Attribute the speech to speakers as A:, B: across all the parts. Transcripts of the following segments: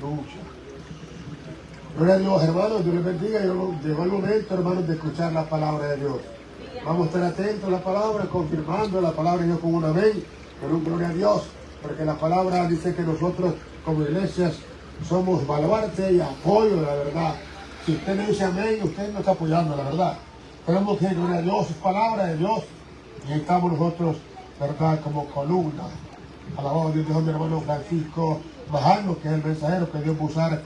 A: Aleluya. Gloria a Dios, hermanos, Dios les bendiga. Llegó el momento, hermanos, de escuchar la palabra de Dios. Vamos a estar atentos a la palabra, confirmando la palabra de Dios con un amén, con un gloria a Dios, porque la palabra dice que nosotros como iglesias somos baluarte y apoyo de la verdad. Si usted le dice amén, usted no está apoyando la verdad. Tenemos que, gloria a Dios, es palabra de Dios, y ahí estamos nosotros, verdad, como columna. Alabado Dios, dijo mi hermano Francisco Bajano, que es el mensajero que Dios va a usar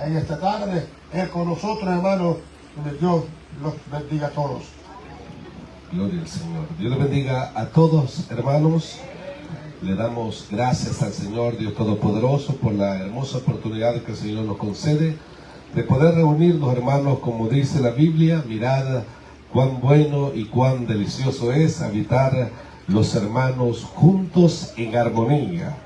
A: en esta tarde. Él con nosotros, hermanos, y Dios los bendiga a todos.
B: Gloria al Señor. Dios les bendiga a todos, hermanos. Le damos gracias al Señor Dios Todopoderoso por la hermosa oportunidad que el Señor nos concede de poder reunirnos, hermanos, como dice la Biblia. Mirad cuán bueno y cuán delicioso es habitar los hermanos juntos en armonía.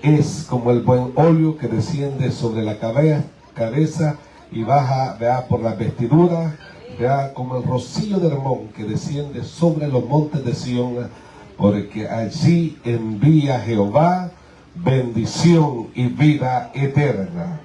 B: Es como el buen óleo que desciende sobre la cabeza y baja, vea, por las vestiduras, vea, como el rocío de Hermón que desciende sobre los montes de Sión, porque allí envía Jehová bendición y vida eterna.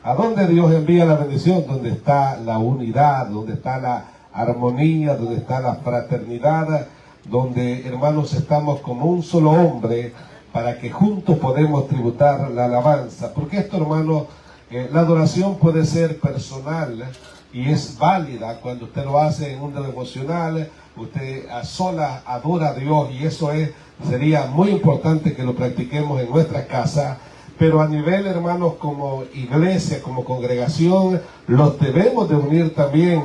B: ¿A dónde Dios envía la bendición? Donde está la unidad, donde está la armonía, donde está la fraternidad, donde, hermanos, estamos como un solo hombre, para que juntos podemos tributar la alabanza. Porque esto, hermano, la adoración puede ser personal y es válida cuando usted lo hace en un devocional, usted a solas adora a Dios, y eso sería muy importante que lo practiquemos en nuestra casa. Pero a nivel, hermanos, como iglesia, como congregación, los debemos de unir también.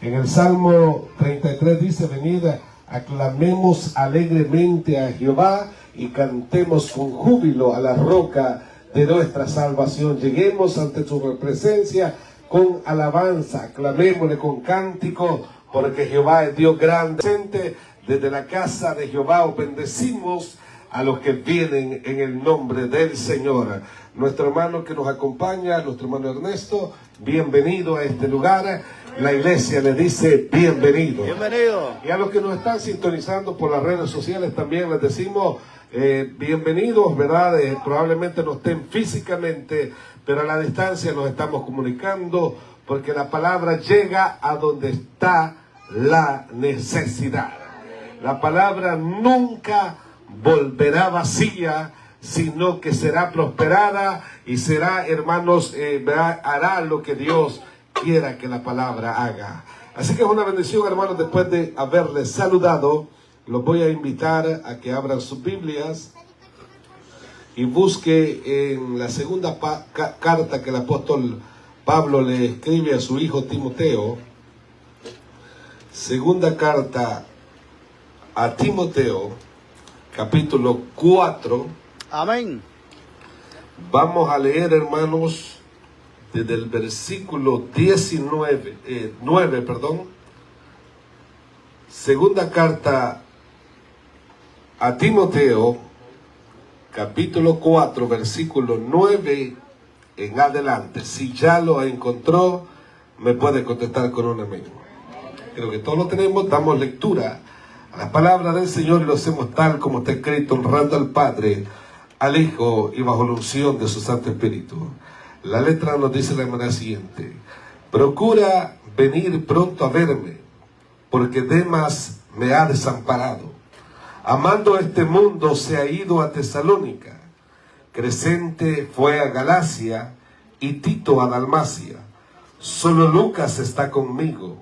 B: En el Salmo 33 dice: venid, aclamemos alegremente a Jehová y cantemos con júbilo a la roca de nuestra salvación. Lleguemos ante su presencia con alabanza, aclamémosle con cántico, porque Jehová es Dios grande. Desde la casa de Jehová os bendecimos a los que vienen en el nombre del Señor. Nuestro hermano que nos acompaña, nuestro hermano Ernesto, bienvenido a este lugar. La iglesia le dice bienvenido.
C: Bienvenido.
B: Y a los que nos están sintonizando por las redes sociales también les decimos bienvenidos, ¿verdad? Probablemente no estén físicamente, pero a la distancia nos estamos comunicando, porque la palabra llega a donde está la necesidad. La palabra nunca volverá vacía, sino que será prosperada y será, hermanos, hará lo que Dios quiera que la palabra haga. Así que es una bendición, hermanos. Después de haberles saludado, los voy a invitar a que abran sus Biblias y busque en la segunda carta que el apóstol Pablo le escribe a su hijo Timoteo. Segunda carta a Timoteo, capítulo 4.
C: Amén.
B: Vamos a leer, hermanos, desde el versículo 9, Segunda carta a Timoteo, capítulo 4, versículo 9 en adelante. Si ya lo encontró, me puede contestar con un amén. Creo que todos lo tenemos. Damos lectura a la palabra del Señor y lo hacemos tal como está escrito, honrando al Padre, al Hijo y bajo la unción de su Santo Espíritu. La letra nos dice de la manera siguiente: procura venir pronto a verme, porque Demas me ha desamparado. Amando este mundo se ha ido a Tesalónica. Crescente fue a Galacia y Tito a Dalmacia. Solo Lucas está conmigo.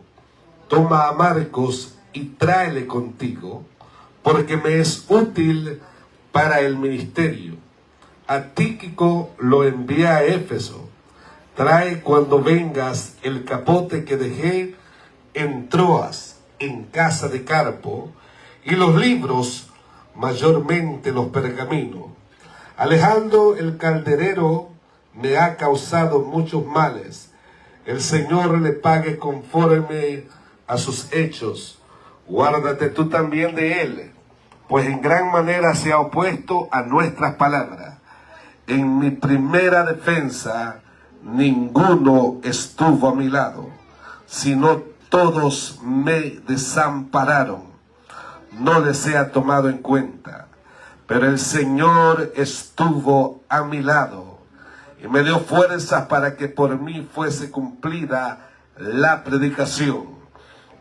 B: Toma a Marcos y tráele contigo, porque me es útil para el ministerio. A Tíquico lo envié a Éfeso. Trae cuando vengas el capote que dejé en Troas, en casa de Carpo, y los libros, mayormente los pergaminos. Alejandro el calderero me ha causado muchos males. El Señor le pague conforme a sus hechos. Guárdate tú también de él, pues en gran manera se ha opuesto a nuestras palabras. En mi primera defensa, ninguno estuvo a mi lado, sino todos me desampararon. No les he tomado en cuenta, pero el Señor estuvo a mi lado y me dio fuerzas para que por mí fuese cumplida la predicación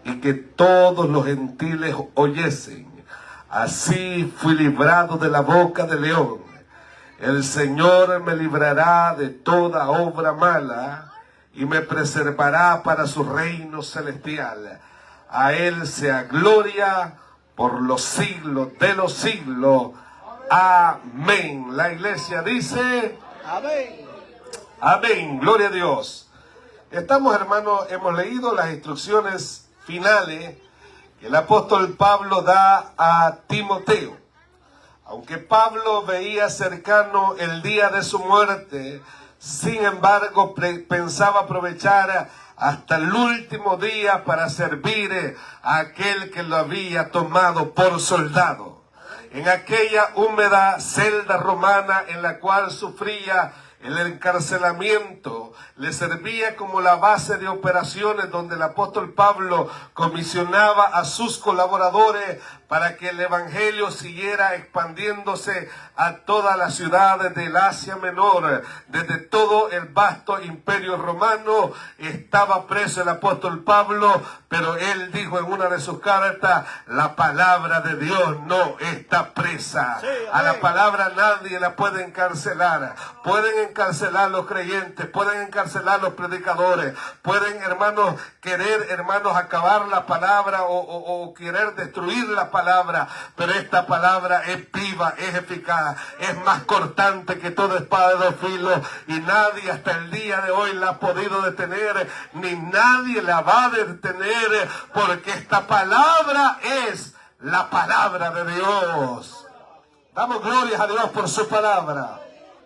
B: y que todos los gentiles oyesen. Así fui librado de la boca del león. El Señor me librará de toda obra mala y me preservará para su reino celestial. A Él sea gloria por los siglos de los siglos. Amén. La iglesia dice amén. Amén. Gloria a Dios. Estamos, hermanos, hemos leído las instrucciones finales que el apóstol Pablo da a Timoteo. Aunque Pablo veía cercano el día de su muerte, sin embargo pensaba aprovechar hasta el último día para servir a aquel que lo había tomado por soldado. En aquella húmeda celda romana en la cual sufría el encarcelamiento, le servía como la base de operaciones donde el apóstol Pablo comisionaba a sus colaboradores para que el evangelio siguiera expandiéndose a todas las ciudades del Asia Menor. Desde todo el vasto imperio romano estaba preso el apóstol Pablo, pero él dijo en una de sus cartas: la palabra de Dios no está presa. A la palabra nadie la puede encarcelar. Pueden encarcelar los creyentes, pueden encarcelar los predicadores, pueden, hermanos, querer, hermanos, acabar la palabra o querer destruir la palabra, pero esta palabra es viva, es eficaz, es más cortante que toda espada de dos filos, y nadie hasta el día de hoy la ha podido detener, ni nadie la va a detener, porque esta palabra es la palabra de Dios. Damos glorias a Dios por su palabra.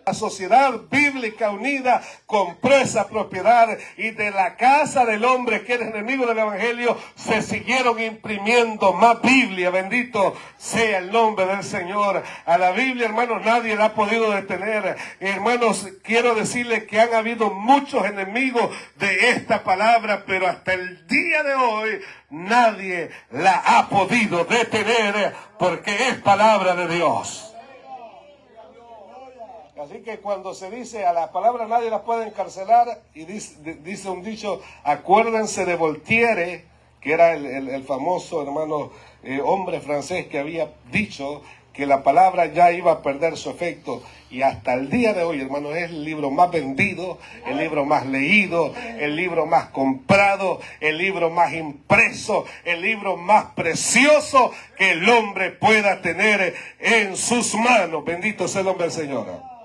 B: La sociedad bíblica unida compró esa propiedad, y de la casa del hombre que era enemigo del evangelio se siguieron imprimiendo más Biblia. Bendito sea el nombre del Señor. A la Biblia, hermanos, nadie la ha podido detener. Hermanos, quiero decirles que han habido muchos enemigos de esta palabra, pero hasta el día de hoy nadie la ha podido detener, porque es palabra de Dios. Así que cuando se dice a la palabra nadie la puede encarcelar, y dice un dicho, acuérdense de Voltaire, que era el famoso, hermano, hombre francés que había dicho que la palabra ya iba a perder su efecto. Y hasta el día de hoy, hermano, es el libro más vendido, el libro más leído, el libro más comprado, el libro más impreso, el libro más precioso que el hombre pueda tener en sus manos. Bendito sea el nombre del Señor.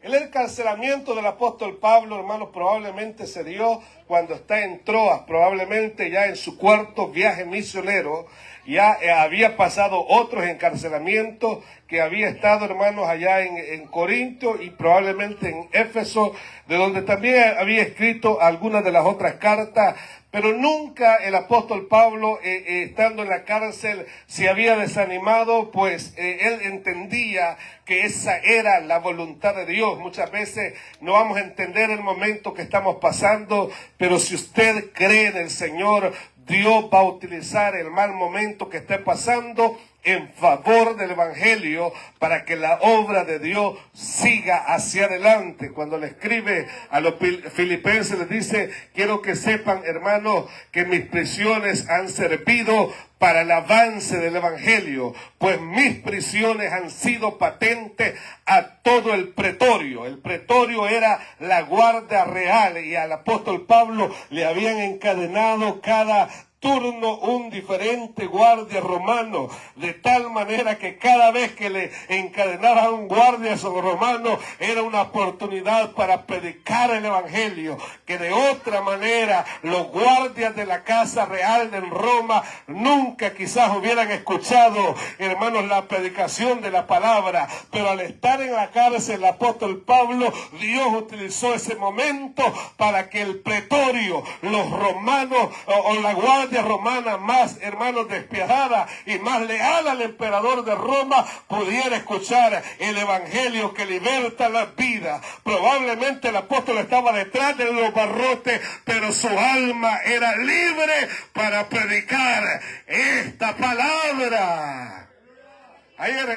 B: El encarcelamiento del apóstol Pablo, hermanos, probablemente se dio cuando está en Troas, probablemente ya en su cuarto viaje misionero. Ya había pasado otros encarcelamientos, que había estado, hermanos, allá en Corinto y probablemente en Éfeso, de donde también había escrito algunas de las otras cartas. Pero nunca el apóstol Pablo, estando en la cárcel, se había desanimado, pues él entendía que esa era la voluntad de Dios. Muchas veces no vamos a entender el momento que estamos pasando, pero si usted cree en el Señor, Dios va a utilizar el mal momento que esté pasando en favor del evangelio, para que la obra de Dios siga hacia adelante. Cuando le escribe a los filipenses, les dice: quiero que sepan, hermanos, que mis prisiones han servido para el avance del evangelio, pues mis prisiones han sido patentes a todo el pretorio. El pretorio era la guardia real, y al apóstol Pablo le habían encadenado cada turno un diferente guardia romano, de tal manera que cada vez que le encadenaban a un guardia romano era una oportunidad para predicar el evangelio, que de otra manera los guardias de la casa real en Roma nunca quizás hubieran escuchado, hermanos, la predicación de la palabra. Pero al estar en la cárcel el apóstol Pablo, Dios utilizó ese momento para que el pretorio, los romanos o la guardia romana más, hermanos, despiadada y más leal al emperador de Roma, pudiera escuchar el evangelio que liberta la vida. Probablemente el apóstol estaba detrás de los barrotes, pero su alma era libre para predicar esta palabra.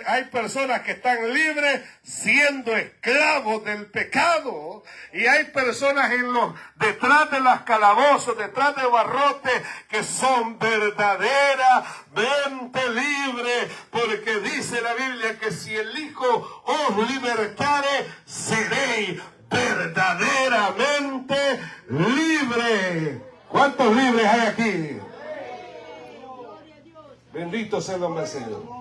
C: Hay personas que están libres siendo esclavos del pecado. Y hay personas detrás de las calabozos, detrás de barrotes, que son verdaderamente libres. Porque dice la Biblia que si el Hijo os libertare, seréis verdaderamente libres. ¿Cuántos libres hay aquí? Bendito sea el nombre del Señor.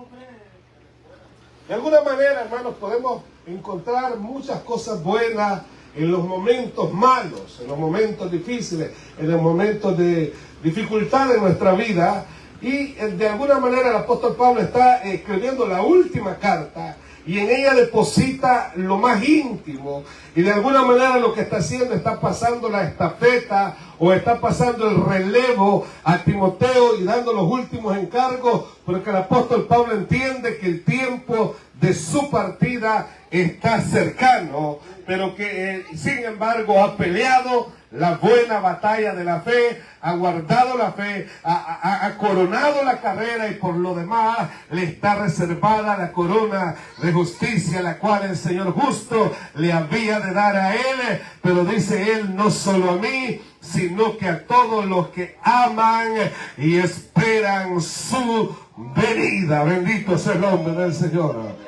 C: De alguna manera, hermanos, podemos encontrar muchas cosas buenas en los momentos malos, en los momentos difíciles, en los momentos de dificultad en nuestra vida. Y de alguna manera el apóstol Pablo está escribiendo la última carta y en ella deposita lo más íntimo. Y de alguna manera lo que está haciendo, está pasando la estafeta o está pasando el relevo a Timoteo y dando los últimos encargos, porque el apóstol Pablo entiende que el tiempo de su partida está cercano, pero que sin embargo ha peleado la buena batalla de la fe, ha guardado la fe, ha coronado la carrera, y por lo demás le está reservada la corona de justicia, la cual el Señor justo le había de dar a él. Pero dice él, no solo a mí, sino que a todos los que aman y esperan su venida. Bendito sea el nombre del Señor.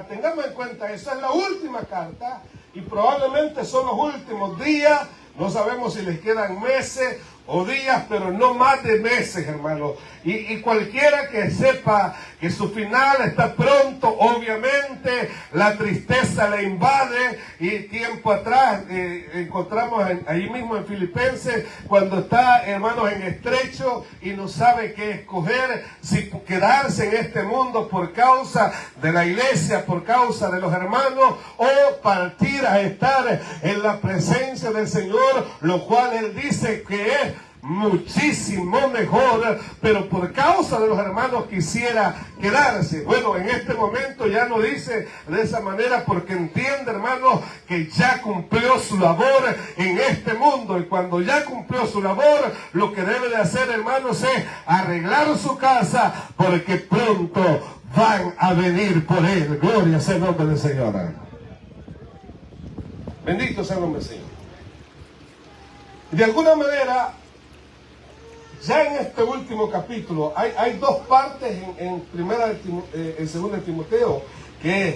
C: Tengamos en cuenta, esa es la última carta y probablemente son los últimos días. No sabemos si les quedan meses o días, pero no más de meses, hermano. Y cualquiera que sepa que su final está pronto, obviamente la tristeza le invade. Y tiempo atrás encontramos ahí mismo en Filipenses, cuando está, hermanos, en estrecho y no sabe qué escoger, si quedarse en este mundo por causa de la iglesia, por causa de los hermanos, o partir a estar en la presencia del Señor, lo cual él dice que es muchísimo mejor, pero por causa de los hermanos quisiera quedarse. Bueno, en este momento ya no dice de esa manera, porque entiende, hermanos, que ya cumplió su labor en este mundo, y cuando ya cumplió su labor, lo que debe de hacer, hermanos, es arreglar su casa, porque pronto van a venir por él. Gloria sea el nombre del Señor. Bendito sea el nombre del Señor. De alguna manera, ya en este último capítulo hay dos partes en segunda de Timoteo, que es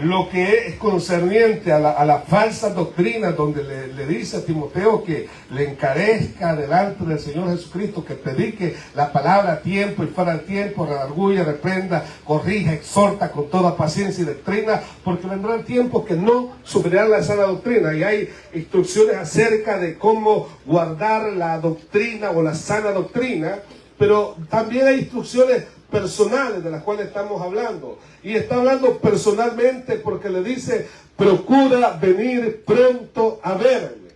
C: lo que es concerniente a la falsa doctrina, donde le dice a Timoteo que le encarezca delante del Señor Jesucristo, que predique la palabra a tiempo y fuera de tiempo, redarguya, reprenda, corrija, exhorta con toda paciencia y doctrina, porque vendrán tiempos que no subirán la sana doctrina. Y hay instrucciones acerca de cómo guardar la doctrina o la sana doctrina, pero también hay instrucciones personales de las cuales estamos hablando. Y está hablando personalmente porque le dice, procura venir pronto a verme.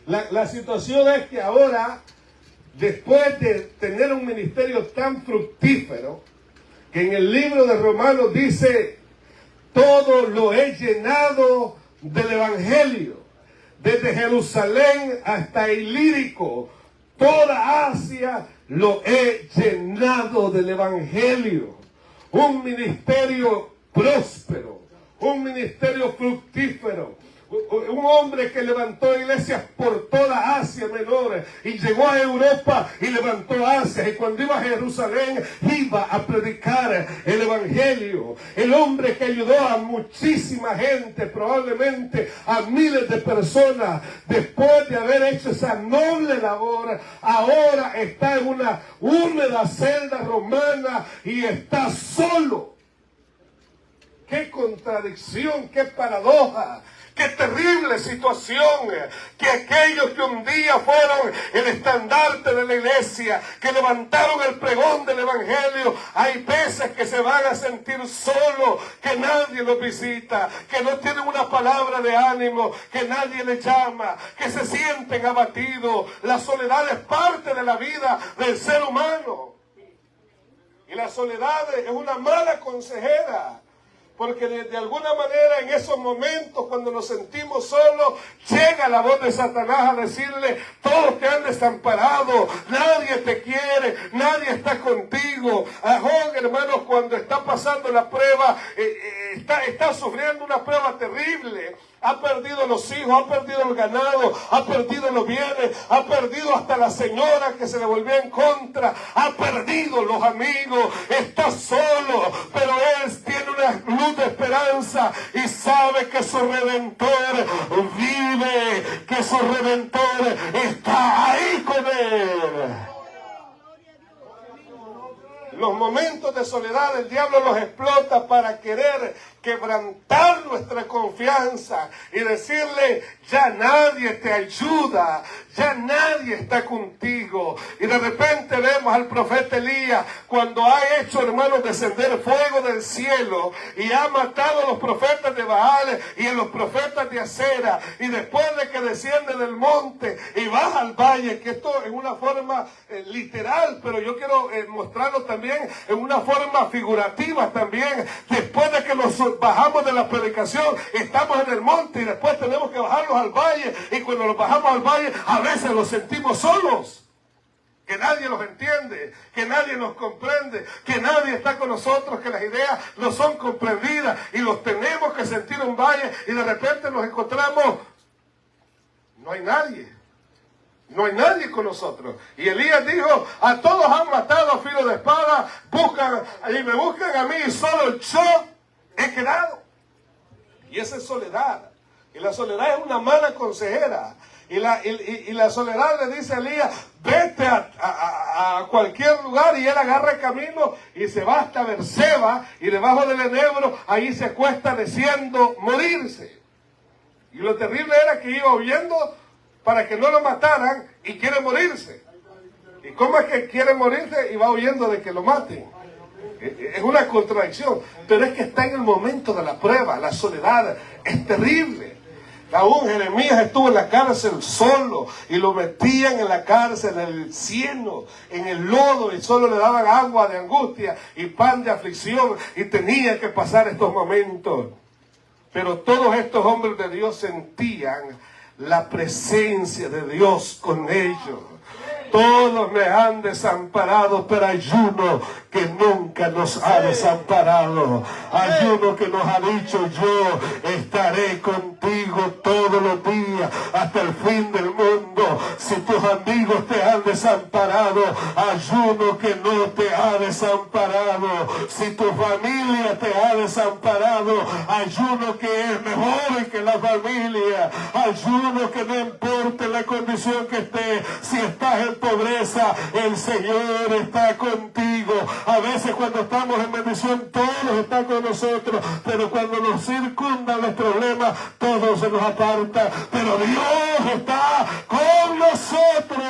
C: La situación es que ahora, después de tener un ministerio tan fructífero, que en el libro de Romanos dice, todo lo he llenado del Evangelio, desde Jerusalén hasta Ilírico, toda Asia lo he llenado del Evangelio. Un ministerio próspero, un ministerio fructífero, un hombre que levantó iglesias por toda Asia Menor y llegó a Europa y levantó Asia, y cuando iba a Jerusalén iba a predicar el Evangelio. El hombre que ayudó a muchísima gente, probablemente a miles de personas, después de haber hecho esa noble labor, ahora está en una húmeda celda romana y está solo. ¡Qué contradicción, qué paradoja! ¡Qué terrible situación! Que aquellos que un día fueron el estandarte de la iglesia, que levantaron el pregón del Evangelio, hay veces que se van a sentir solos, que nadie los visita, que no tienen una palabra de ánimo, que nadie les llama, que se sienten abatidos. La soledad es parte de la vida del ser humano. Y la soledad es una mala consejera. Porque de alguna manera en esos momentos cuando nos sentimos solos, llega la voz de Satanás a decirle, todos te han desamparado, nadie te quiere, nadie está contigo. A Job, hermanos, cuando está pasando la prueba, está sufriendo una prueba terrible. Ha perdido los hijos, ha perdido el ganado, ha perdido los bienes, ha perdido hasta la señora que se le volvió en contra, ha perdido los amigos, está solo, pero él tiene una luz de esperanza y sabe que su Redentor vive, que su Redentor está ahí con él. Los momentos de soledad el diablo los explota para querer quebrantar nuestra confianza y decirle, ya nadie te ayuda, ya nadie está contigo. Y de repente vemos al profeta Elías cuando ha hecho, hermanos, descender fuego del cielo y ha matado a los profetas de Baal y a los profetas de Acera, y después de que desciende del monte y baja al valle, que esto es una forma literal, pero yo quiero mostrarlo también en una forma figurativa también. Después de que nos bajamos de la predicación, estamos en el monte y después tenemos que bajarlos al valle, y cuando los bajamos al valle a veces los sentimos solos, que nadie los entiende, que nadie nos comprende, que nadie está con nosotros, que las ideas no son comprendidas y los tenemos que sentir en un valle, y de repente nos encontramos, no hay nadie. No hay nadie con nosotros. Y Elías dijo, a todos han matado a filo de espada, me buscan a mí y solo yo he quedado. Y esa es soledad. Y la soledad es una mala consejera. Y la soledad le dice a Elías, vete a cualquier lugar, y él agarra el camino y se va hasta Berseba, y debajo del enebro ahí se acuesta deseando morirse. Y lo terrible era que iba huyendo para que no lo mataran y quiere morirse. ¿Y cómo es que quiere morirse y va huyendo de que lo maten? Es una contradicción, pero es que está en el momento de la prueba. La soledad es terrible. Aún Jeremías estuvo en la cárcel solo y lo metían en la cárcel, en el cieno, en el lodo, y solo le daban agua de angustia y pan de aflicción, y tenía que pasar estos momentos. Pero todos estos hombres de Dios sentían la presencia de Dios con ellos. Todos me han desamparado, pero hay uno que nunca nos ha desamparado. Hay uno que nos ha dicho, yo estaré contigo todos los días hasta el fin del mundo. Si tus amigos te han desamparado, hay uno que no te ha desamparado. Si tu familia te ha desamparado, hay uno que es mejor que la familia. Hay uno que no importa la condición que esté, si estás en pobreza, el Señor está contigo. A veces cuando estamos en bendición, todos están con nosotros, pero cuando nos circundan los problemas, todo se nos aparta. Pero Dios está con nosotros.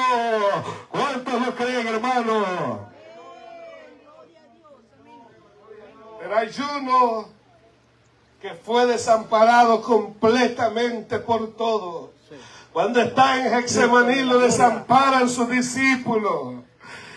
C: ¿Cuántos lo creen, hermano? Pero hay uno que fue desamparado completamente por todos. Cuando está en Getsemaní lo desamparan sus discípulos.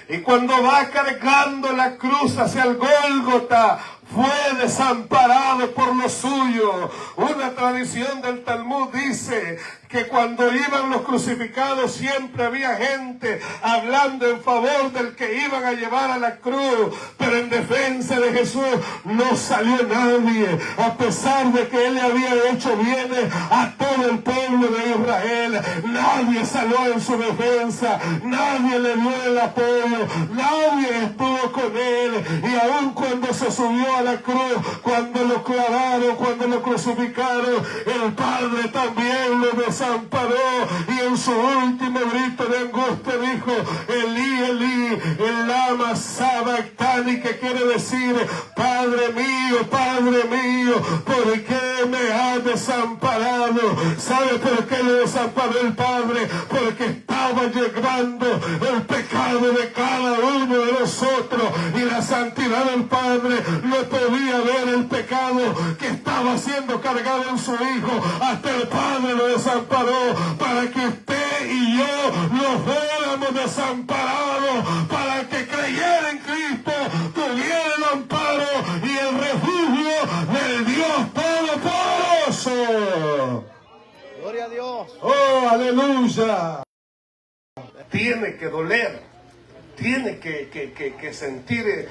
C: Y cuando va cargando la cruz hacia el Gólgota, fue desamparado por los suyos. Una tradición del Talmud dice que cuando iban los crucificados siempre había gente hablando en favor del que iban a llevar a la cruz, pero en defensa de Jesús no salió nadie, a pesar de que él le había hecho bienes a todo el pueblo de Israel. Nadie salió en su defensa, nadie le dio el apoyo, nadie estuvo con él. Y aun cuando se subió a la cruz, cuando lo clavaron, cuando lo crucificaron, el Padre también lo desamparó, y en su último grito de angustia dijo, Elí, Elí, el lama sabactani, que quiere decir, Padre mío, ¿por qué me has desamparado? ¿Sabe por qué lo desamparó el Padre? Porque estaba llevando el pecado de cada uno de nosotros, y la santidad del Padre no podía ver el pecado que estaba siendo cargado en su Hijo. Hasta el Padre lo desamparó para que usted y yo no fuéramos desamparados, para que creyera en Cristo, tuviera el amparo y el refugio del Aleluya. Tiene que doler, tiene que sentir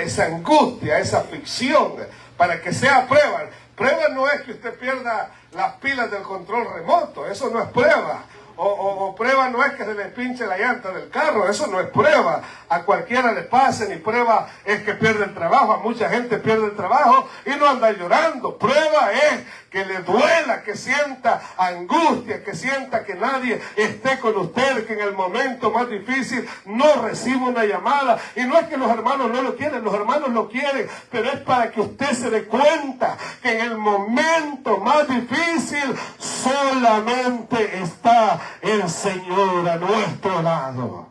C: esa angustia, esa aflicción, para que sea prueba. Prueba no es que usted pierda las pilas del control remoto, eso no es prueba. O prueba no es que se le pinche la llanta del carro, eso no es prueba. A cualquiera le pasa, ni prueba es que pierde el trabajo. A mucha gente pierde el trabajo y no anda llorando. Prueba es que le duela, que sienta angustia, que sienta que nadie esté con usted, que en el momento más difícil no reciba una llamada. Y no es que los hermanos no lo quieren, los hermanos lo quieren, pero es para que usted se dé cuenta que en el momento más difícil solamente está el Señor a nuestro lado.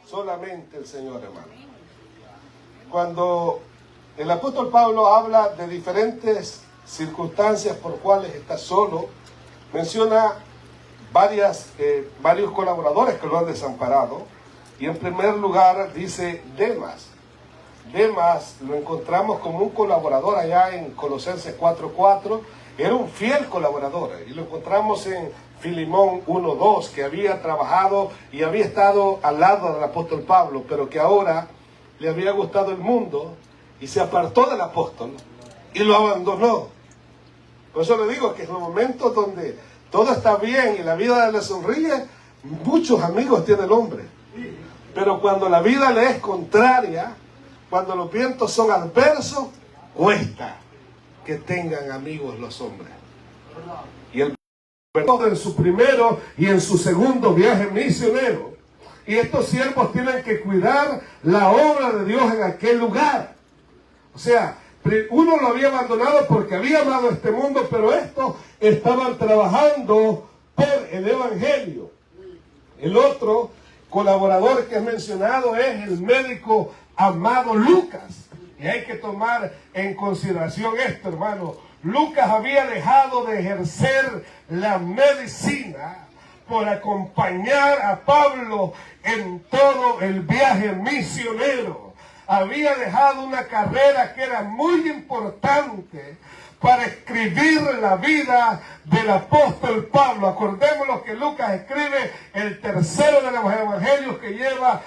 C: Solamente el Señor, hermano. Cuando el apóstol Pablo habla de diferentes circunstancias por cuales está solo, menciona varios colaboradores que lo han desamparado. Y en primer lugar dice Demas. Demas lo encontramos como un colaborador allá en Colosenses 4:4. Era un fiel colaborador. Y lo encontramos en Filemón 1:2, que había trabajado y había estado al lado del apóstol Pablo, pero que ahora le había gustado el mundo y se apartó del apóstol y lo abandonó. Por eso le digo que en los momentos donde todo está bien y la vida le sonríe, muchos amigos tiene el hombre. Pero cuando la vida le es contraria, cuando los vientos son adversos, cuesta que tengan amigos los hombres. Y el en su primero y en su segundo viaje misionero. Y estos siervos tienen que cuidar la obra de Dios en aquel lugar. O sea, uno lo había abandonado porque había amado este mundo, pero estos estaban trabajando por el Evangelio. El otro colaborador que es mencionado es el médico amado Lucas. Y hay que tomar en consideración esto, hermano. Lucas había dejado de ejercer la medicina por acompañar a Pablo en todo el viaje misionero. Había dejado una carrera que era muy importante para escribir la vida del apóstol Pablo. Acordémonos que Lucas escribe el tercero de los evangelios, que lleva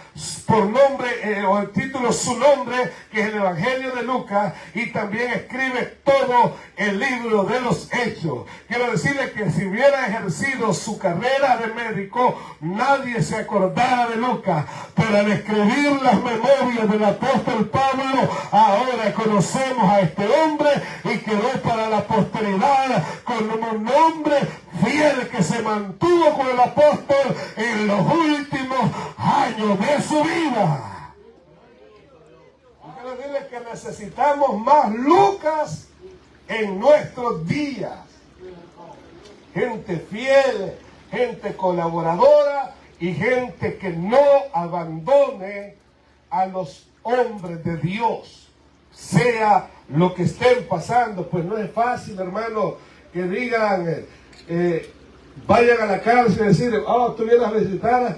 C: por nombre o el título su nombre, que es el Evangelio de Lucas, y también escribe todo el libro de los Hechos. Quiero decirle que si hubiera ejercido su carrera de médico, nadie se acordara de Lucas, pero al escribir las memorias del apóstol Pablo, ahora conocemos a este hombre y quedó para la posteridad con un nombre fiel que se mantuvo con el apóstol en los últimos años de su vida. Quiero decirle que necesitamos más Lucas en nuestros días. Gente fiel, gente colaboradora y gente que no abandone a los hombres de Dios. Sea lo que estén pasando, pues no es fácil, hermano, que digan, vayan a la cárcel y decir, tú vienes a visitar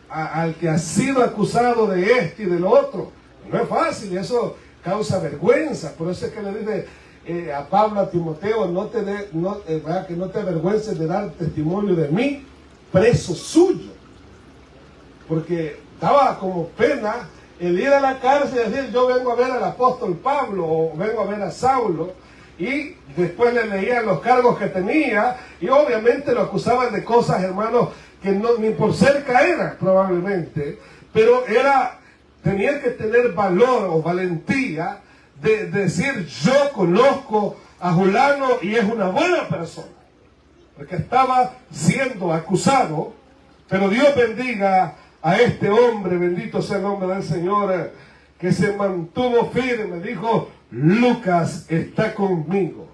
C: al que ha sido acusado de esto y de lo otro. No es fácil, eso causa vergüenza. Por eso es que le dice a Pablo, a Timoteo, que no te avergüences de dar testimonio de mí, preso suyo. Porque daba como pena el ir a la cárcel y decir, yo vengo a ver al apóstol Pablo o vengo a ver a Saulo, y después le leían los cargos que tenía y obviamente lo acusaban de cosas, hermanos, que no, ni por cerca era probablemente, pero tenía que tener valor o valentía de decir, yo conozco a Julano y es una buena persona, porque estaba siendo acusado. Pero Dios bendiga a este hombre, bendito sea el nombre del Señor, que se mantuvo firme. Dijo, Lucas está conmigo.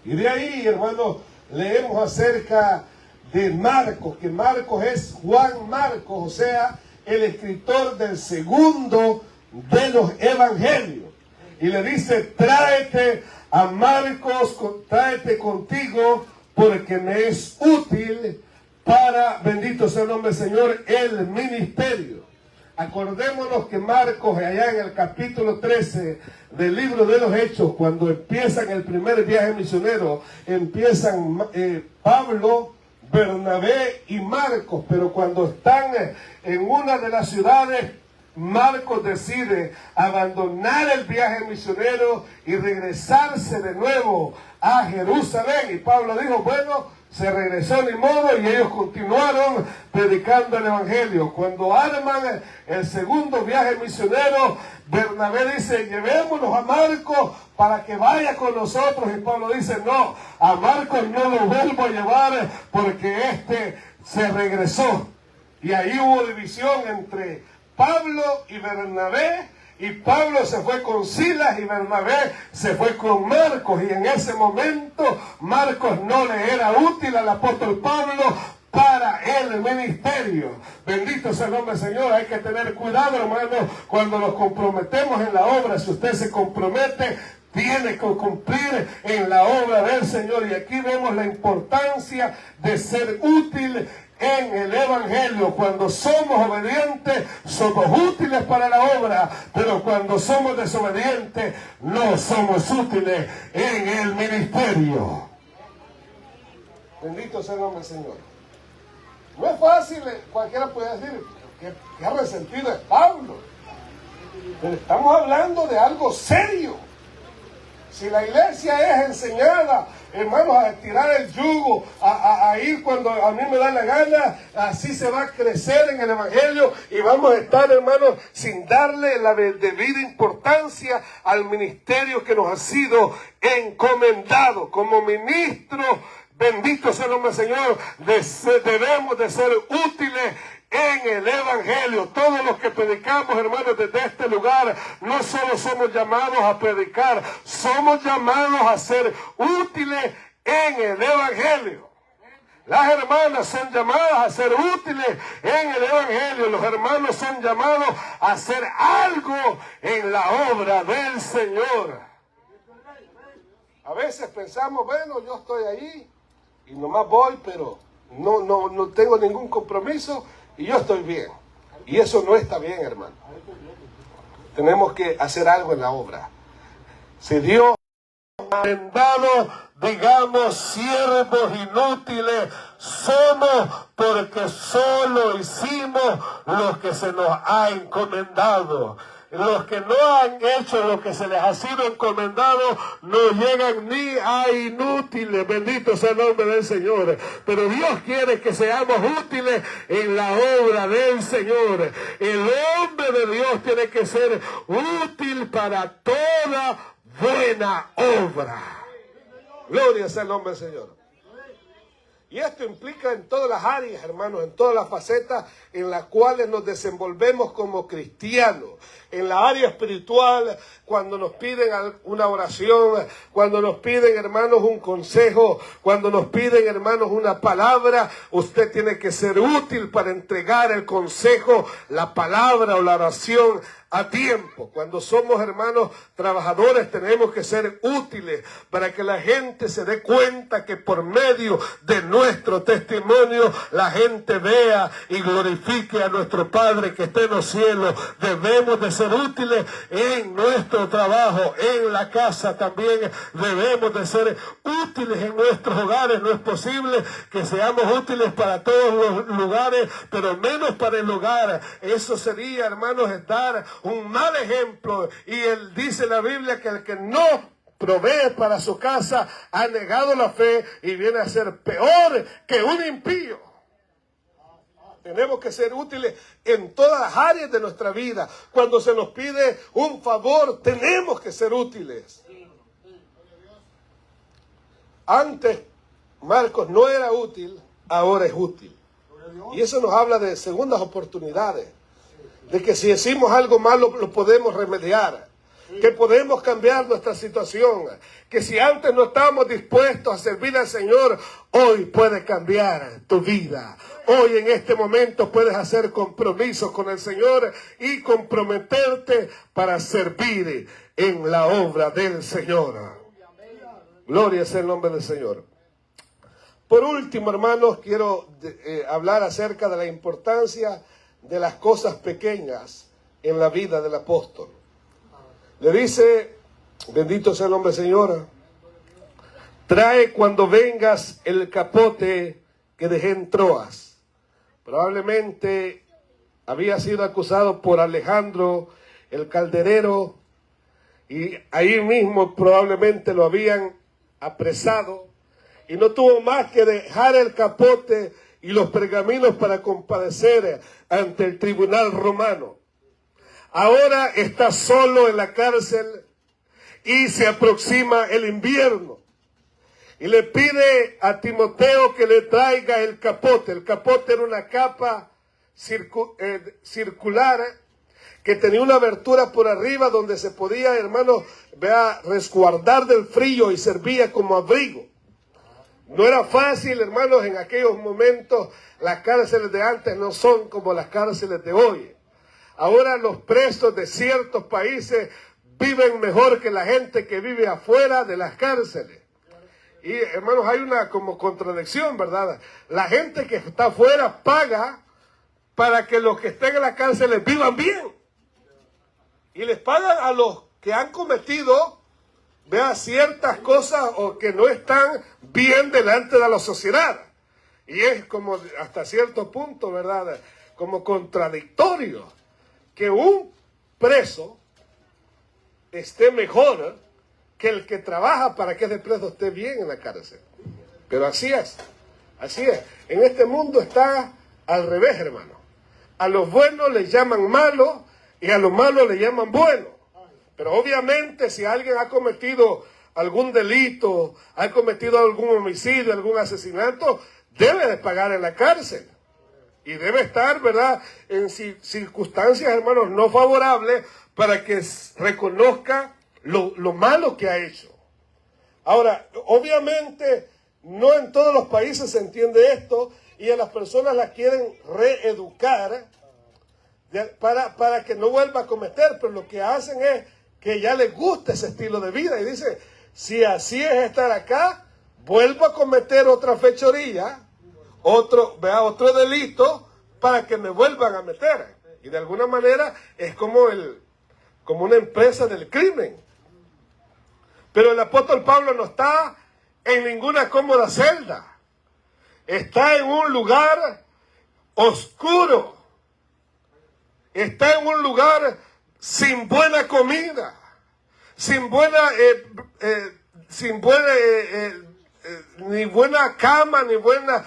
C: Y de ahí, hermano, leemos acerca de Marcos, que Marcos es Juan Marcos, o sea, el escritor del segundo de los evangelios. Y le dice, tráete a Marcos, tráete contigo, porque me es útil para, bendito sea el nombre del Señor, el ministerio. Acordémonos que Marcos, allá en el capítulo 13 del libro de los Hechos, cuando empiezan el primer viaje misionero, empiezan Pablo, Bernabé y Marcos, pero cuando están en una de las ciudades, Marcos decide abandonar el viaje misionero y regresarse de nuevo a Jerusalén. Y Pablo dijo, bueno, se regresó ni modo, y ellos continuaron predicando el evangelio. Cuando arman el segundo viaje misionero, Bernabé dice, llevémonos a Marcos para que vaya con nosotros. Y Pablo dice, no, a Marcos no lo vuelvo a llevar porque este se regresó. Y ahí hubo división entre Pablo y Bernabé. Y Pablo se fue con Silas y Bernabé se fue con Marcos. Y en ese momento Marcos no le era útil al apóstol Pablo para el ministerio. Bendito sea el nombre del Señor. Hay que tener cuidado, hermano, cuando nos comprometemos en la obra. Si usted se compromete, tiene que cumplir en la obra del Señor. Y aquí vemos la importancia de ser útil en el evangelio. Cuando somos obedientes, somos útiles para la obra, pero cuando somos desobedientes, no somos útiles en el ministerio. Bendito sea el nombre del Señor. No es fácil, cualquiera puede decir, ¿qué resentido es Pablo? Pero estamos hablando de algo serio. Si la iglesia es enseñada, hermanos, a tirar el yugo, a ir cuando a mí me da la gana, así se va a crecer en el evangelio y vamos a estar, hermanos, sin darle la debida importancia al ministerio que nos ha sido encomendado. Como ministro, bendito sea el nombre del Señor, debemos de ser útiles en el evangelio. Todos los que predicamos, hermanos, desde este lugar, no solo somos llamados a predicar, somos llamados a ser útiles en el evangelio. Las hermanas son llamadas a ser útiles en el evangelio. Los hermanos son llamados a hacer algo en la obra del Señor. A veces pensamos, bueno, yo estoy ahí y nomás voy, pero no tengo ningún compromiso y yo estoy bien. Y eso no está bien, hermano. Tenemos que hacer algo en la obra. Si Dios ha mandado, digamos, siervos inútiles, somos porque solo hicimos lo que se nos ha encomendado. Los que no han hecho lo que se les ha sido encomendado no llegan ni a inútiles. Bendito sea el nombre del Señor. Pero Dios quiere que seamos útiles en la obra del Señor. El hombre de Dios tiene que ser útil para toda buena obra. Gloria sea el nombre del Señor. Y esto implica en todas las áreas, hermanos, en todas las facetas en las cuales nos desenvolvemos como cristianos. En la área espiritual, cuando nos piden una oración, cuando nos piden, hermanos, un consejo, cuando nos piden, hermanos, una palabra, usted tiene que ser útil para entregar el consejo, la palabra o la oración a tiempo. Cuando somos, hermanos, trabajadores, tenemos que ser útiles para que la gente se dé cuenta que por medio de nuestro testimonio la gente vea y glorifique a nuestro Padre que está en los cielos. Debemos de ser útiles en nuestro trabajo, en la casa también debemos de ser útiles en nuestros hogares. No es posible que seamos útiles para todos los lugares, pero menos para el hogar. Eso sería, hermanos, dar un mal ejemplo. Y él dice en la Biblia que el que no provee para su casa ha negado la fe y viene a ser peor que un impío. Tenemos que ser útiles en todas las áreas de nuestra vida. Cuando se nos pide un favor, tenemos que ser útiles. Antes Marcos no era útil, ahora es útil. Y eso nos habla de segundas oportunidades. De que si decimos algo malo lo podemos remediar. Que podemos cambiar nuestra situación. Que si antes no estábamos dispuestos a servir al Señor, hoy puede cambiar tu vida. Hoy en este momento puedes hacer compromisos con el Señor y comprometerte para servir en la obra del Señor. Gloria sea el nombre del Señor. Por último, hermanos, quiero hablar acerca de la importancia de las cosas pequeñas en la vida del apóstol. Le dice, bendito sea el nombre del Señor, trae cuando vengas el capote que dejé en Troas. Probablemente había sido acusado por Alejandro el calderero y ahí mismo probablemente lo habían apresado y no tuvo más que dejar el capote y los pergaminos para comparecer ante el tribunal romano. Ahora está solo en la cárcel y se aproxima el invierno. Y le pide a Timoteo que le traiga el capote. El capote era una capa circular que tenía una abertura por arriba donde se podía, hermano, resguardar del frío y servía como abrigo. No era fácil, hermanos, en aquellos momentos. Las cárceles de antes no son como las cárceles de hoy. Ahora los presos de ciertos países viven mejor que la gente que vive afuera de las cárceles. Y hermanos, hay una como contradicción, ¿verdad? La gente que está afuera paga para que los que estén en la cárcel vivan bien. Y les pagan a los que han cometido, ciertas cosas o que no están bien delante de la sociedad. Y es como hasta cierto punto, ¿verdad? Como contradictorio que un preso esté mejor que el que trabaja para que ese preso esté bien en la cárcel. Pero así es. En este mundo está al revés, hermano. A los buenos les llaman malos y a los malos les llaman buenos. Pero obviamente si alguien ha cometido algún delito, ha cometido algún homicidio, algún asesinato, debe de pagar en la cárcel. Y debe estar, ¿verdad?, en circunstancias, hermanos, no favorables para que reconozca lo malo que ha hecho. Ahora, obviamente, no en todos los países se entiende esto y a las personas las quieren reeducar para que no vuelva a cometer, pero lo que hacen es que ya les gusta ese estilo de vida y dice, si así es estar acá, vuelvo a cometer otra fechoría, otro delito para que me vuelvan a meter. Y de alguna manera es como una empresa del crimen. Pero el apóstol Pablo no está en ninguna cómoda celda. Está en un lugar oscuro. Está en un lugar sin buena comida, ni buena cama, ni buena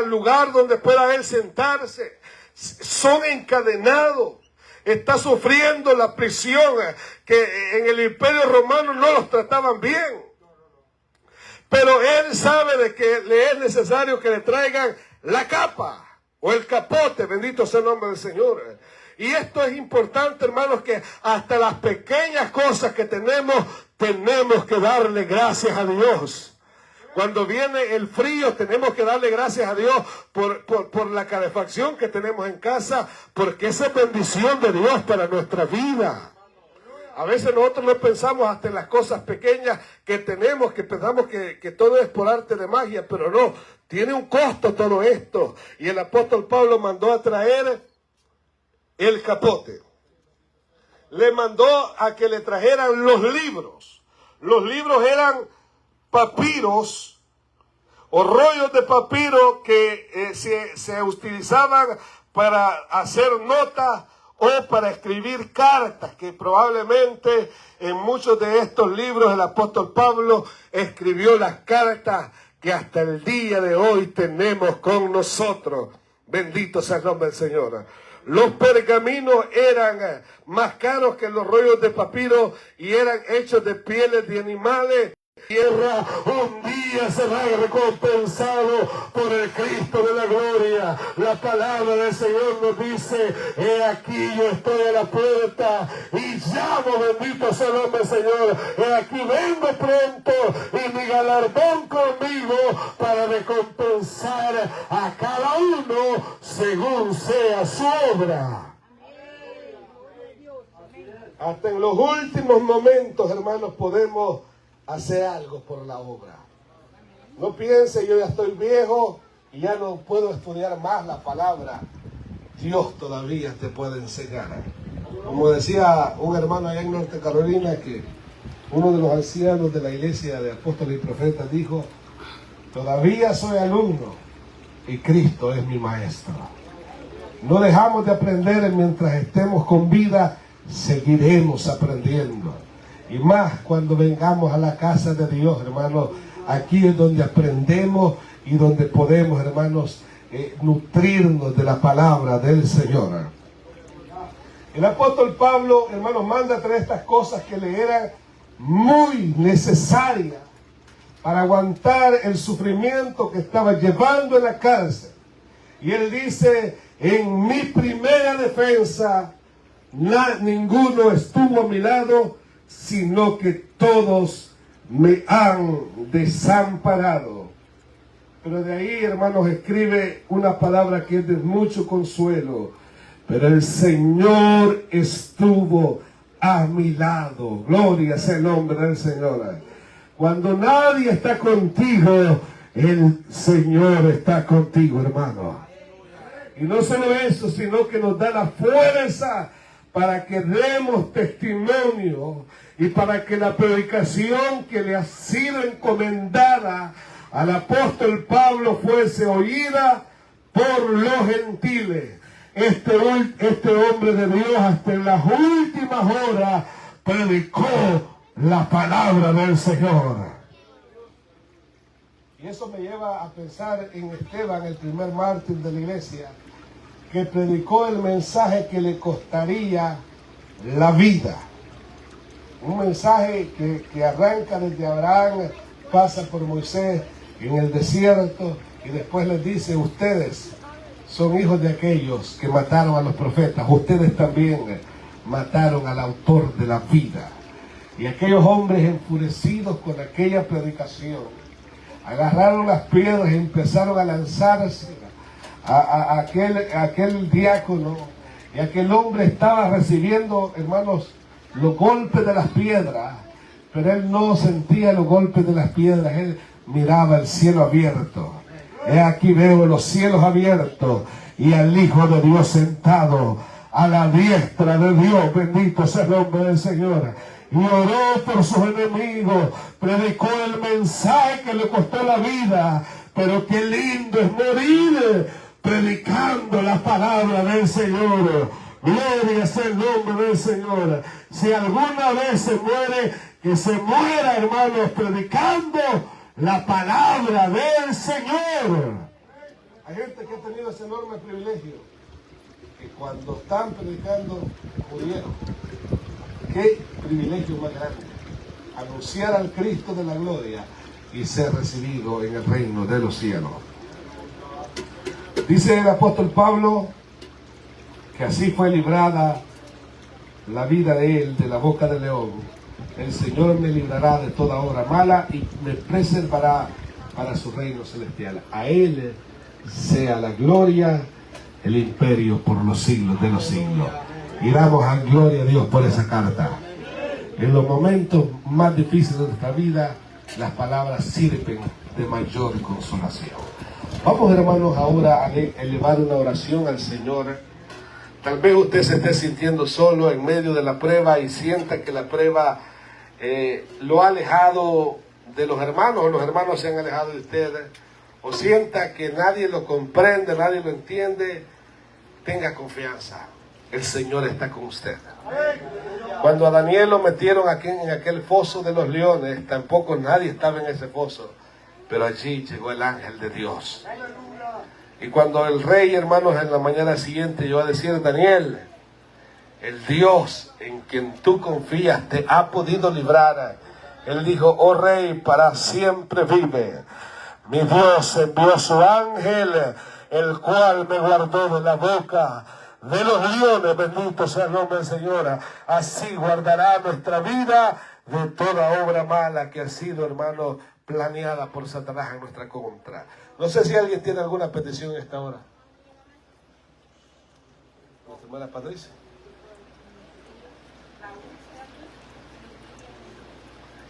C: lugar donde pueda él sentarse. Son encadenados. Está sufriendo la prisión que en el Imperio Romano no los trataban bien. Pero él sabe de que le es necesario que le traigan la capa o el capote, bendito sea el nombre del Señor. Y esto es importante, hermanos, que hasta las pequeñas cosas que tenemos que darle gracias a Dios. Cuando viene el frío, tenemos que darle gracias a Dios por la calefacción que tenemos en casa, porque esa es bendición de Dios para nuestra vida. A veces nosotros no pensamos hasta en las cosas pequeñas que tenemos, que pensamos que todo es por arte de magia, pero no, tiene un costo todo esto. Y el apóstol Pablo mandó a traer el capote. Le mandó a que le trajeran los libros. Los libros eran papiros o rollos de papiro que se utilizaban para hacer notas o para escribir cartas, que probablemente en muchos de estos libros el apóstol Pablo escribió las cartas que hasta el día de hoy tenemos con nosotros. Bendito sea el nombre del Señor. Los pergaminos eran más caros que los rollos de papiro y eran hechos de pieles de animales. Tierra un día será recompensado por el Cristo de la gloria. La palabra del Señor nos dice: he aquí yo estoy a la puerta y llamo, bendito sea el nombre del Señor. He aquí vengo pronto y mi galardón conmigo para recompensar a cada uno según sea su obra. Hasta en los últimos momentos, hermanos, podemos hacer algo por la obra. No piense, yo ya estoy viejo y ya no puedo estudiar más la palabra. Dios todavía te puede enseñar. Como decía un hermano allá en Norte Carolina, que uno de los ancianos de la iglesia de apóstoles y profetas dijo: todavía soy alumno y Cristo es mi maestro. No dejamos de aprender mientras estemos con vida, seguiremos aprendiendo. Y más cuando vengamos a la casa de Dios, hermanos, aquí es donde aprendemos y donde podemos, hermanos, nutrirnos de la palabra del Señor. El apóstol Pablo, hermanos, manda traer estas cosas que le eran muy necesarias para aguantar el sufrimiento que estaba llevando en la cárcel. Y él dice: en mi primera defensa, ninguno estuvo a mi lado, sino que todos me han desamparado. Pero de ahí, hermanos, escribe una palabra que es de mucho consuelo: pero el Señor estuvo a mi lado. Gloria sea el nombre del Señor. Cuando nadie está contigo, el Señor está contigo, hermano. Y no solo eso, sino que nos da la fuerza para que demos testimonio y para que la predicación que le ha sido encomendada al apóstol Pablo fuese oída por los gentiles. Este hombre de Dios hasta en las últimas horas predicó la palabra del Señor. Y eso me lleva a pensar en Esteban, el primer mártir de la iglesia, que predicó el mensaje que le costaría la vida. Un mensaje que arranca desde Abraham, pasa por Moisés en el desierto y después les dice: ustedes son hijos de aquellos que mataron a los profetas, ustedes también mataron al autor de la vida. Y aquellos hombres, enfurecidos con aquella predicación, agarraron las piedras y empezaron a lanzarse a aquel diácono. Y aquel hombre estaba recibiendo, hermanos, los golpes de las piedras, pero él no sentía los golpes de las piedras, él miraba el cielo abierto. He aquí veo los cielos abiertos y al Hijo de Dios sentado a la diestra de Dios. Bendito sea el nombre del Señor. Y oró por sus enemigos, predicó el mensaje que le costó la vida, pero qué lindo es morir predicando la palabra del Señor. Gloria sea el nombre del Señor. Si alguna vez se muere, que se muera, hermanos, predicando la palabra del Señor. Hay gente que ha tenido ese enorme privilegio, que cuando están predicando, murieron. Qué privilegio más grande, anunciar al Cristo de la gloria y ser recibido en el reino de los cielos. Dice el apóstol Pablo que así fue librada la vida de él de la boca del león. El Señor me librará de toda obra mala y me preservará para su reino celestial. A Él sea la gloria, el imperio por los siglos de los siglos. Y damos a gloria a Dios por esa carta. En los momentos más difíciles de nuestra vida, las palabras sirven de mayor consolación. Vamos, hermanos, ahora a elevar una oración al Señor. Tal vez usted se esté sintiendo solo en medio de la prueba y sienta que la prueba lo ha alejado de los hermanos, o los hermanos se han alejado de ustedes, o sienta que nadie lo comprende, nadie lo entiende. Tenga confianza, el Señor está con usted. Cuando a Daniel lo metieron aquí en aquel foso de los leones, tampoco nadie estaba en ese foso, pero allí llegó el ángel de Dios. Y cuando el rey, hermanos, en la mañana siguiente llegó a decir: Daniel, el Dios en quien tú confías te ha podido librar. Él dijo: oh rey, para siempre vive. Mi Dios envió su ángel, el cual me guardó de la boca de los leones. Bendito sea el nombre del Señor. Así guardará nuestra vida de toda obra mala que ha sido, hermano, planeada por Satanás en nuestra contra. No sé si alguien tiene alguna petición en esta hora. Nuestra hermana Patricia.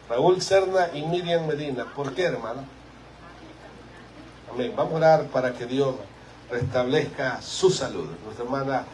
C: Raúl Serna y Miriam Medina. ¿Por qué, hermano? Amén. Vamos a orar para que Dios
B: restablezca su salud. Nuestra hermana